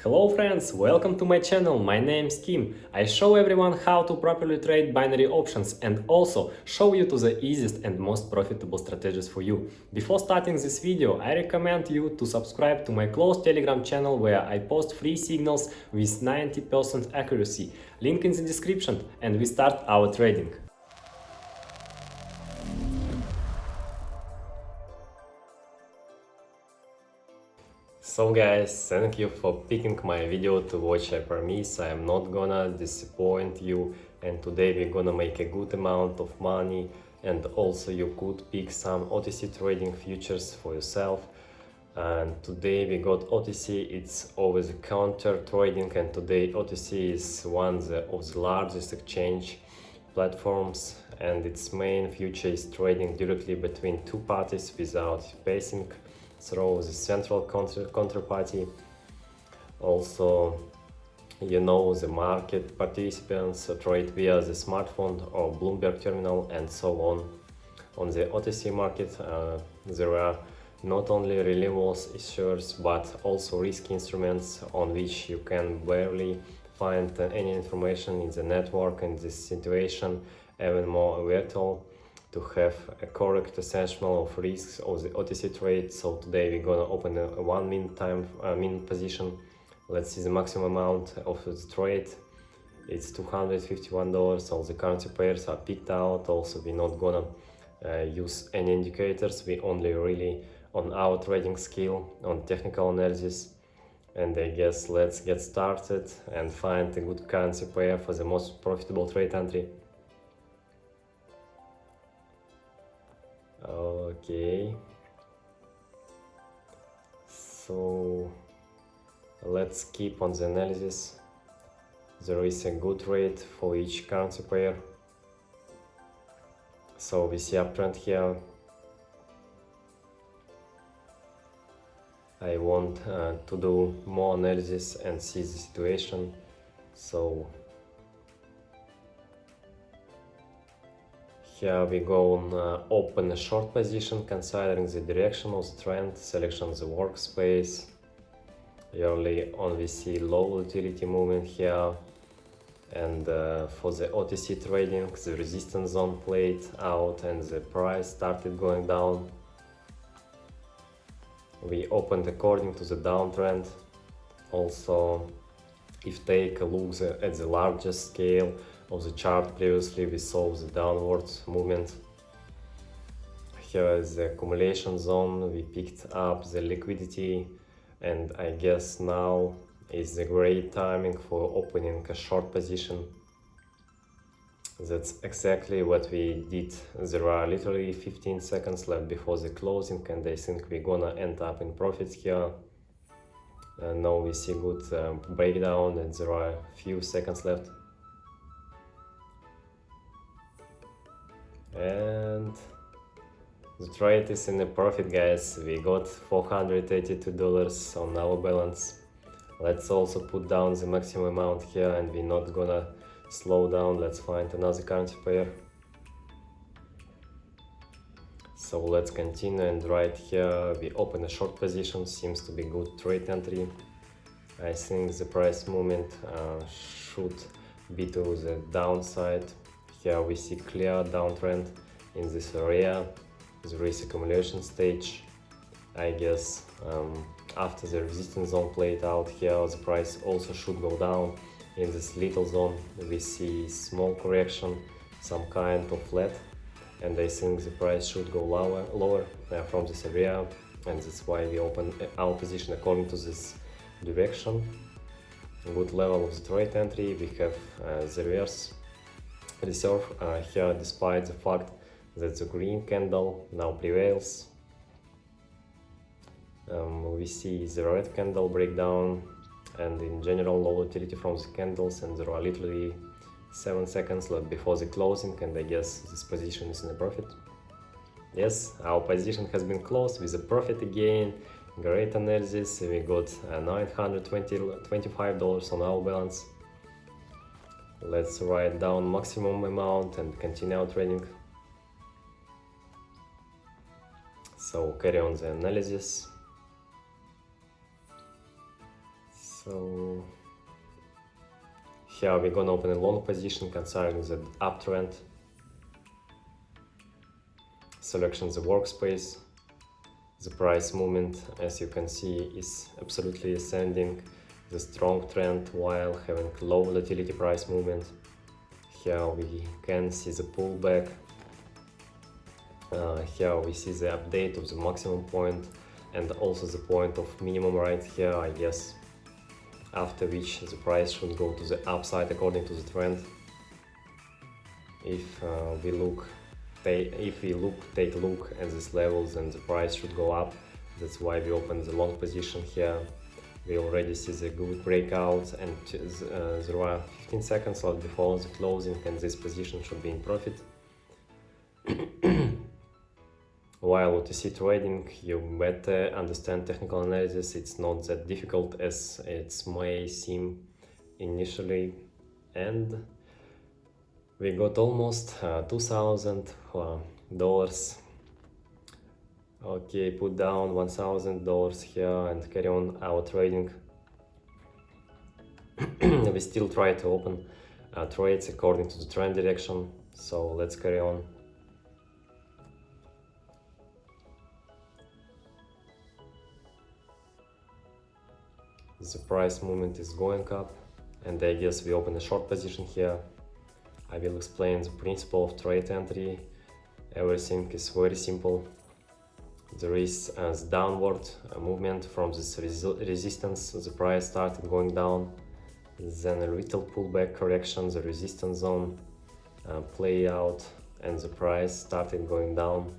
Hello friends, welcome to my channel. My name is Kim. I show everyone how to properly trade binary options and also show you to the easiest and most profitable strategies for you. Before starting this video, I recommend you to subscribe to my closed Telegram channel where I post free signals with 90% accuracy. Link in the description, and we start our trading. So guys, thank you for picking my video to watch. I promise I am not gonna disappoint you, and today we're gonna make a good amount of money, and also you could pick some OTC trading futures for yourself. And today we got OTC, it's always a counter trading, and today OTC is one of the largest exchange platforms, and its main future is trading directly between two parties without passing through the central counterparty. Also, the market participants trade via the smartphone or Bloomberg terminal and so on. On the OTC market, there are not only reliable issuers but also risky instruments on which you can barely find any information in the network. In this situation, even more vital to have a correct assessment of risks of the OTC trade. So today we're gonna open a 1 minute time minute position. Let's see the maximum amount of the trade. It's $251. All the currency pairs are picked out. Also, we're not gonna use any indicators. We only really on our trading skill, on technical analysis. And I guess let's get started and find a good currency pair for the most profitable trade entry. Okay, so let's keep on the analysis. There is a good rate for each currency pair. So we see uptrend here. I want to do more analysis and see the situation. So here we go on open a short position, considering the direction of the trend, selection of the workspace. Early on we see low volatility movement here, and for the OTC trading the resistance zone played out and the price started going down. We opened according to the downtrend. Also, if take a look at the largest scale of the chart, previously we saw the downward movement. Here is the accumulation zone. We picked up the liquidity, and I guess now is the great timing for opening a short position. That's exactly what we did. There are literally 15 seconds left before the closing, and I think we're gonna end up in profits here. Now we see good breakdown, and there are a few seconds left. And the trade is in a profit, guys. We got $482 on our balance. Let's also put down the maximum amount here, and we're not gonna slow down. Let's find another currency pair. So let's continue, and right here we open a short position. Seems to be good trade entry. I think the price movement should be to the downside. Here we see clear downtrend in this area. There is accumulation stage. I guess after the resistance zone played out here, the price also should go down. In this little zone we see small correction, some kind of flat, and I think the price should go lower from this area, and that's why we open our position according to this direction. Good level of the trade entry. We have the reverse reserve here, despite the fact that the green candle now prevails. We see the red candle breakdown, and in general low volatility from the candles, and there are literally 7 seconds left before the closing, and I guess this position is in a profit. Yes, our position has been closed with a profit again. Great analysis. We got $925 on our balance. Let's write down maximum amount and continue our trading. So carry on the analysis. So here we're gonna open a long position considering the uptrend. Selection the workspace. The price movement, as you can see, is absolutely ascending. The strong trend while having low volatility price movement. Here we can see the pullback. Here we see the update of the maximum point and also the point of minimum right here, I guess, after which the price should go to the upside according to the trend. If we take a look at these levels, then the price should go up. That's why we open the long position here. We already see the good breakout, and there are 15 seconds left before the closing, and this position should be in profit. While OTC trading, you better understand technical analysis. It's not that difficult as it may seem initially, and we got almost $2,000. Okay, put down $1,000 here and carry on our trading. We still try to open trades according to the trend direction, so let's carry on. The price movement is going up, and I guess we open a short position here. I will explain the principle of trade entry. Everything is very simple. There is a downward movement from this resistance. The price started going down, then a little pullback correction, the resistance zone play out, and the price started going down.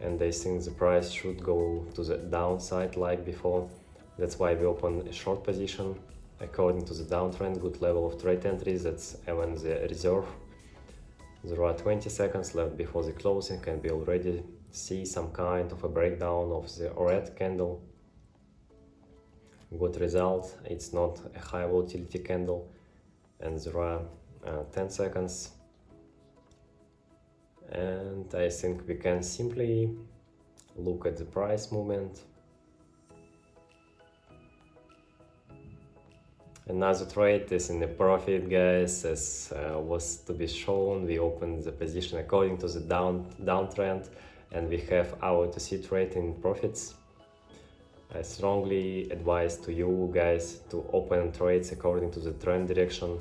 And I think the price should go to the downside like before. That's why we open a short position according to the downtrend. Good level of trade entries. That's even the reserve. There are 20 seconds left before the closing, and we already see some kind of a breakdown of the red candle. Good result. It's not a high volatility candle, and there are 10 seconds. And I think we can simply look at the price movement. Another trade is in the profit, guys. As was to be shown, we opened the position according to the downtrend, and we have our OTC trade in profits. I strongly advise to you guys to open trades according to the trend direction,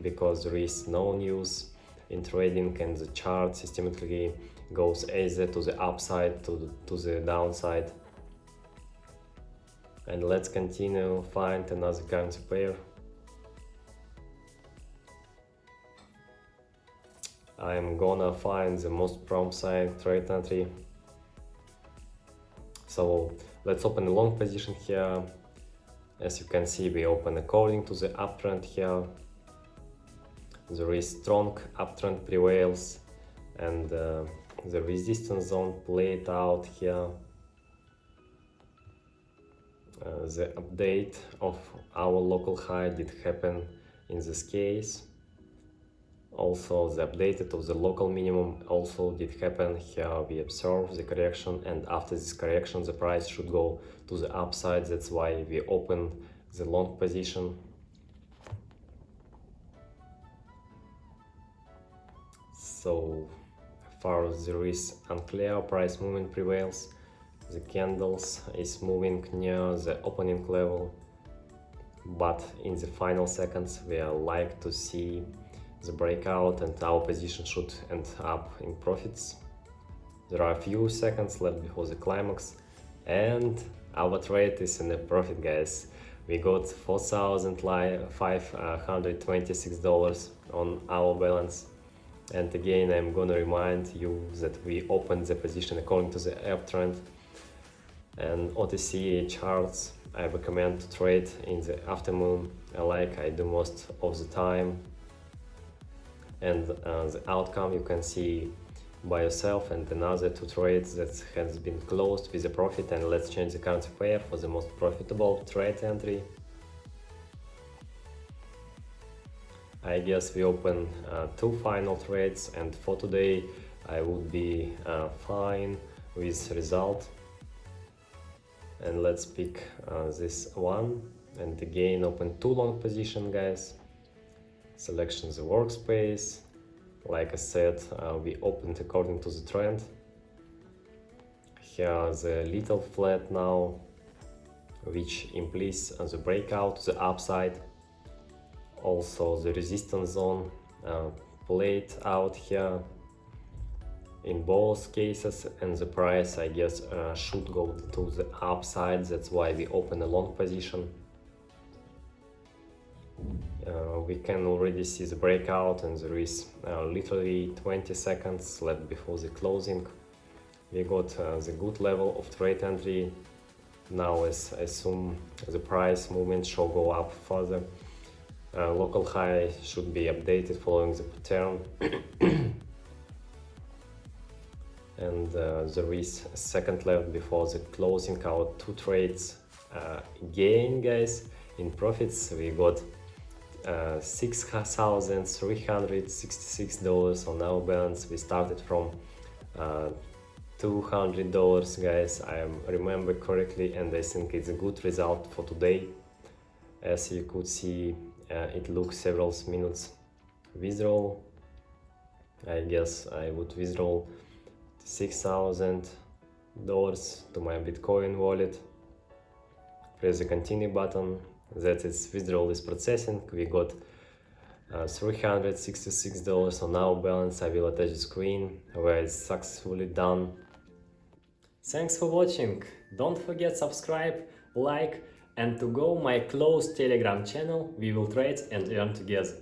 because there is no news in trading, and the chart systematically goes either to the upside to the downside. And let's continue find another currency pair. I'm gonna find the most promising trade entry. So let's open a long position here. As you can see, we open according to the uptrend here. There is strong uptrend prevails, and the resistance zone played out here. The update of our local high did happen in this case. Also, the update of the local minimum also did happen. Here we observe the correction, and after this correction the price should go to the upside. That's why we opened the long position. So far there is unclear price movement prevails. The candles is moving near the opening level, but in the final seconds we are like to see the breakout, and our position should end up in profits. There are a few seconds left before the climax, and our trade is in a profit, guys. We got $4,526 on our balance. And again, I'm gonna remind you that we opened the position according to the uptrend. And OTC charts, I recommend to trade in the afternoon, like I do most of the time. And the outcome you can see by yourself, and another two trades that has been closed with a profit. And let's change the currency pair for the most profitable trade entry. I guess we open two final trades, and for today I would be fine with result. And let's pick this one. and again open 2 long position, guys. Selection the workspace. Like I said, we opened according to the trend. Here the little flat now, which implies the breakout to the upside. Also the resistance zone played out here in both cases, and the price, I guess, should go to the upside. That's why we open a long position. We can already see the breakout, and there is literally 20 seconds left before the closing. We got the good level of trade entry. Now, as I assume the price movement shall go up further. Local high should be updated following the pattern. And there is a second left before the closing. Our 2 trades again, guys, in profits. We got $6,366 on our balance. We started from $200, guys, I remember correctly, and I think it's a good result for today. As you could see, it looks several minutes withdrawal. I guess I would withdraw $6,000 to my Bitcoin wallet. Press the continue button. That is, withdrawal is processing. We got $366 on our balance. I will attach the screen where it's successfully done. Thanks for watching. Don't forget subscribe, like, and to go my closed Telegram channel. We will trade and earn together.